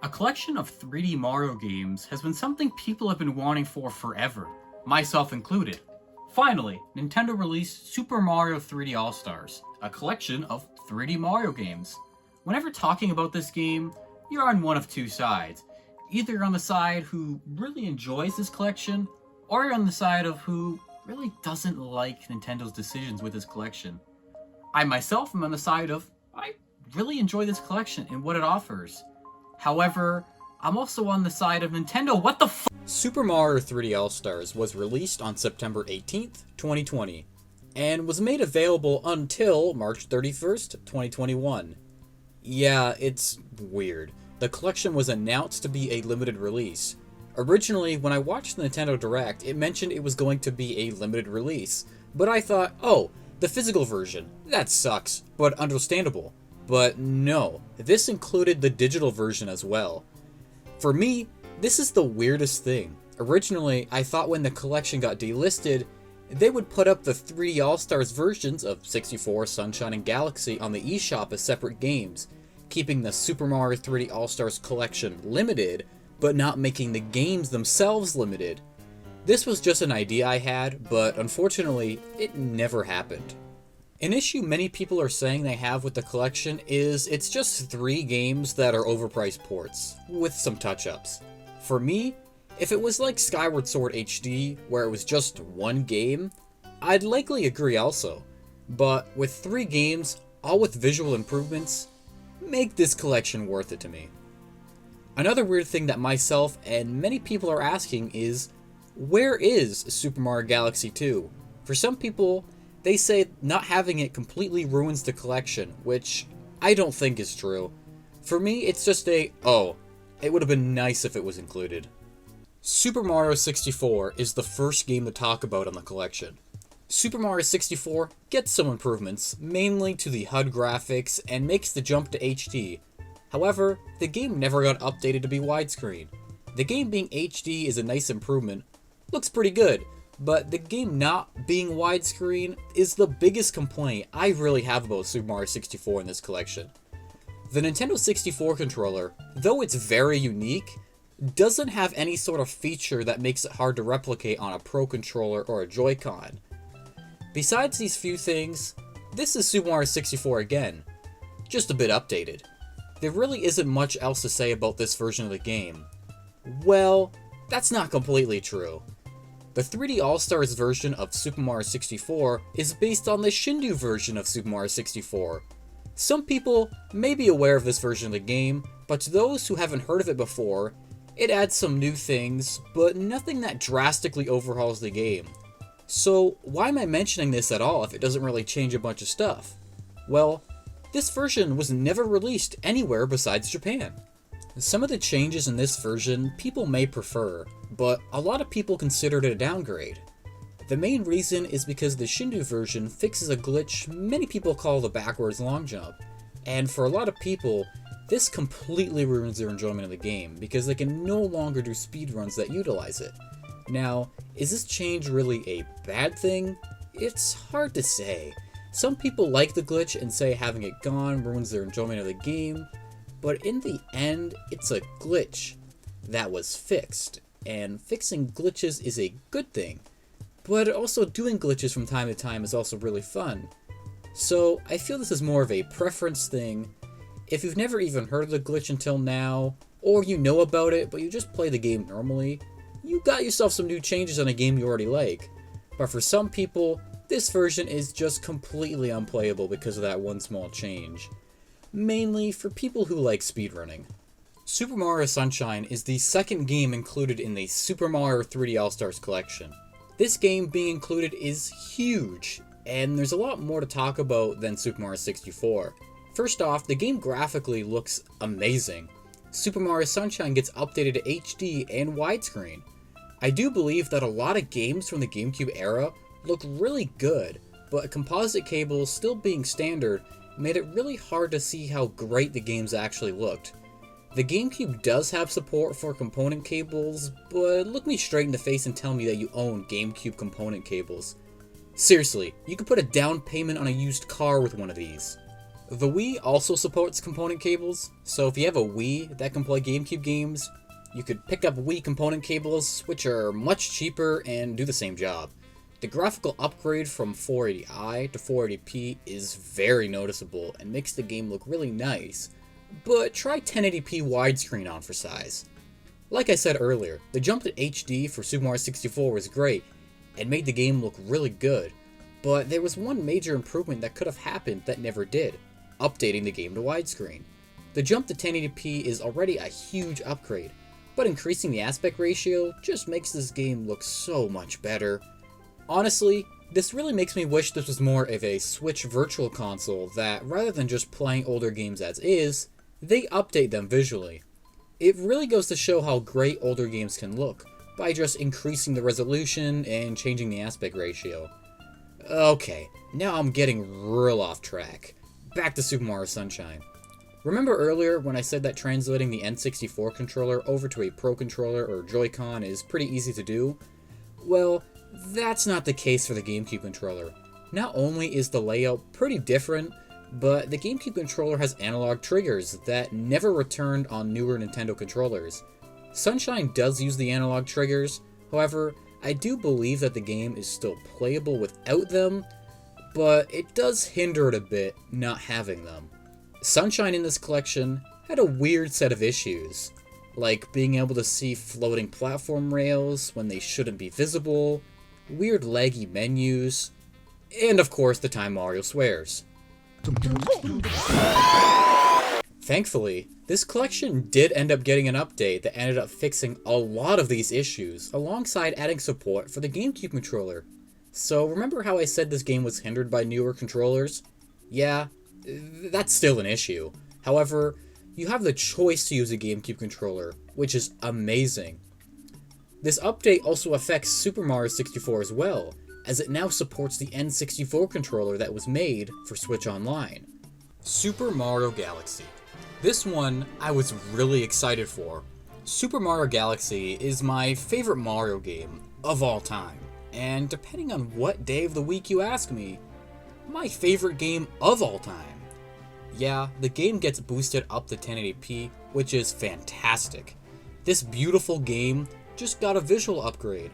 A collection of 3D Mario games has been something people have been wanting for forever, myself included. Finally, Nintendo released Super Mario 3D All-Stars, a collection of 3D Mario games. Whenever talking about this game, you're on one of two sides. Either you're on the side who really enjoys this collection, or you're on the side of who really doesn't like Nintendo's decisions with this collection. I myself am on the side of, I really enjoy this collection and what it offers. However, I'm also on the side of Nintendo. What the f? Super Mario 3D All-Stars was released on September 18th, 2020, and was made available until March 31st, 2021. Yeah, it's weird. The collection was announced to be a limited release. Originally, when I watched the Nintendo Direct, it mentioned it was going to be a limited release, but I thought, oh, the physical version, that sucks, but understandable. But no, this included the digital version as well. For me, this is the weirdest thing. Originally, I thought when the collection got delisted, they would put up the 3D All-Stars versions of 64, Sunshine, and Galaxy on the eShop as separate games, keeping the Super Mario 3D All-Stars collection limited, but not making the games themselves limited. This was just an idea I had, but unfortunately, it never happened. An issue many people are saying they have with the collection is it's just 3 games that are overpriced ports, with some touch-ups. For me, if it was like Skyward Sword HD, where it was just one game, I'd likely agree also. But with 3 games, all with visual improvements, make this collection worth it to me. Another weird thing that myself and many people are asking is, where is Super Mario Galaxy 2? For some people, they say not having it completely ruins the collection, which I don't think is true. For me, it's just oh, it would have been nice if it was included. Super Mario 64 is the first game to talk about on the collection. Super Mario 64 gets some improvements, mainly to the HUD graphics, and makes the jump to HD. However, the game never got updated to be widescreen. The game being HD is a nice improvement, looks pretty good, but the game not being widescreen is the biggest complaint I really have about Super Mario 64 in this collection. The Nintendo 64 controller, though it's very unique, doesn't have any sort of feature that makes it hard to replicate on a Pro controller or a Joy-Con. Besides these few things, this is Super Mario 64 again, just a bit updated. There really isn't much else to say about this version of the game. Well, that's not completely true. The 3D All-Stars version of Super Mario 64 is based on the Shindu version of Super Mario 64. Some people may be aware of this version of the game, but to those who haven't heard of it before, it adds some new things, but nothing that drastically overhauls the game. So why am I mentioning this at all if it doesn't really change a bunch of stuff? Well, this version was never released anywhere besides Japan. Some of the changes in this version people may prefer, but a lot of people considered it a downgrade. The main reason is because the Shindu version fixes a glitch many people call the backwards long jump, and for a lot of people, this completely ruins their enjoyment of the game because they can no longer do speedruns that utilize it. Now, is this change really a bad thing? It's hard to say. Some people like the glitch and say having it gone ruins their enjoyment of the game, but in the end, it's a glitch that was fixed, and fixing glitches is a good thing, but also doing glitches from time to time is also really fun. So I feel this is more of a preference thing. If you've never even heard of the glitch until now, or you know about it but you just play the game normally, you got yourself some new changes on a game you already like. But for some people, this version is just completely unplayable because of that one small change. Mainly for people who like speedrunning. Super Mario Sunshine is the second game included in the Super Mario 3D All-Stars collection. This game being included is huge, and there's a lot more to talk about than Super Mario 64. First off, the game graphically looks amazing. Super Mario Sunshine gets updated to HD and widescreen. I do believe that a lot of games from the GameCube era look really good, but composite cables still being standard made it really hard to see how great the games actually looked. The GameCube does have support for component cables, but look me straight in the face and tell me that you own GameCube component cables. Seriously, you could put a down payment on a used car with one of these. The Wii also supports component cables, so if you have a Wii that can play GameCube games, you could pick up Wii component cables, which are much cheaper and do the same job. The graphical upgrade from 480i to 480p is very noticeable and makes the game look really nice, but try 1080p widescreen on for size. Like I said earlier, the jump to HD for Super Mario 64 was great and made the game look really good, but there was one major improvement that could have happened that never did, updating the game to widescreen. The jump to 1080p is already a huge upgrade, but increasing the aspect ratio just makes this game look so much better. Honestly, this really makes me wish this was more of a Switch Virtual Console that, rather than just playing older games as is, they update them visually. It really goes to show how great older games can look, by just increasing the resolution and changing the aspect ratio. Okay, now I'm getting real off track. Back to Super Mario Sunshine. Remember earlier when I said that translating the N64 controller over to a Pro Controller or Joy-Con is pretty easy to do? Well, that's not the case for the GameCube controller. Not only is the layout pretty different, but the GameCube controller has analog triggers that never returned on newer Nintendo controllers. Sunshine does use the analog triggers, however, I do believe that the game is still playable without them, but it does hinder it a bit not having them. Sunshine in this collection had a weird set of issues, like being able to see floating platform rails when they shouldn't be visible, weird laggy menus, and of course the time Mario swears. Thankfully, this collection did end up getting an update that ended up fixing a lot of these issues, alongside adding support for the GameCube controller. So remember how I said this game was hindered by newer controllers? Yeah, that's still an issue. However, you have the choice to use a GameCube controller, which is amazing. This update also affects Super Mario 64 as well, as it now supports the N64 controller that was made for Switch Online. Super Mario Galaxy. This one I was really excited for. Super Mario Galaxy is my favorite Mario game of all time, and depending on what day of the week you ask me, my favorite game of all time. Yeah, the game gets boosted up to 1080p, which is fantastic. This beautiful game just got a visual upgrade,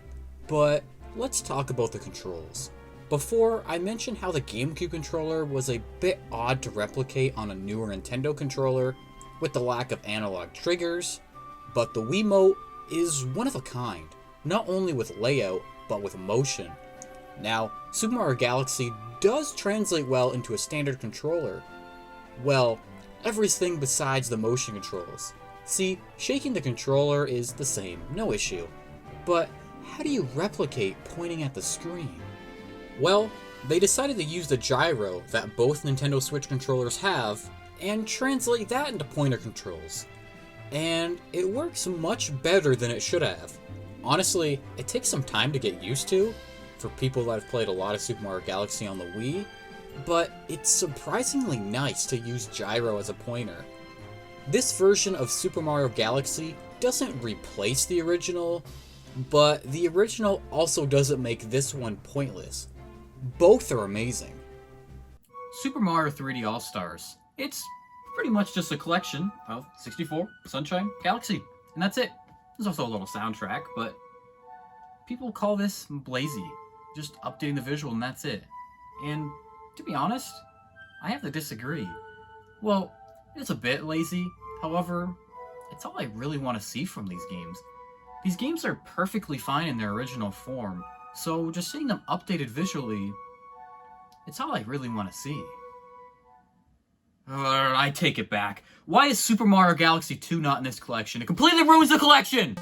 but let's talk about the controls. Before, I mentioned how the GameCube controller was a bit odd to replicate on a newer Nintendo controller with the lack of analog triggers, but the Wiimote is one of a kind, not only with layout, but with motion. Now, Super Mario Galaxy does translate well into a standard controller. Well, everything besides the motion controls. See, shaking the controller is the same, no issue. But how do you replicate pointing at the screen? Well, they decided to use the gyro that both Nintendo Switch controllers have and translate that into pointer controls. And it works much better than it should have. Honestly, it takes some time to get used to for people that have played a lot of Super Mario Galaxy on the Wii, but it's surprisingly nice to use gyro as a pointer. This version of Super Mario Galaxy doesn't replace the original, but the original also doesn't make this one pointless. Both are amazing. Super Mario 3D All-Stars. It's pretty much just a collection of 64, Sunshine, Galaxy, and that's it. There's also a little soundtrack, but people call this lazy. Just updating the visual and that's it. And to be honest, I have to disagree. Well, it's a bit lazy, however, it's all I really want to see from these games. These games are perfectly fine in their original form, so just seeing them updated visually, it's all I really want to see. I take it back. Why is Super Mario Galaxy 2 not in this collection? It completely ruins the collection!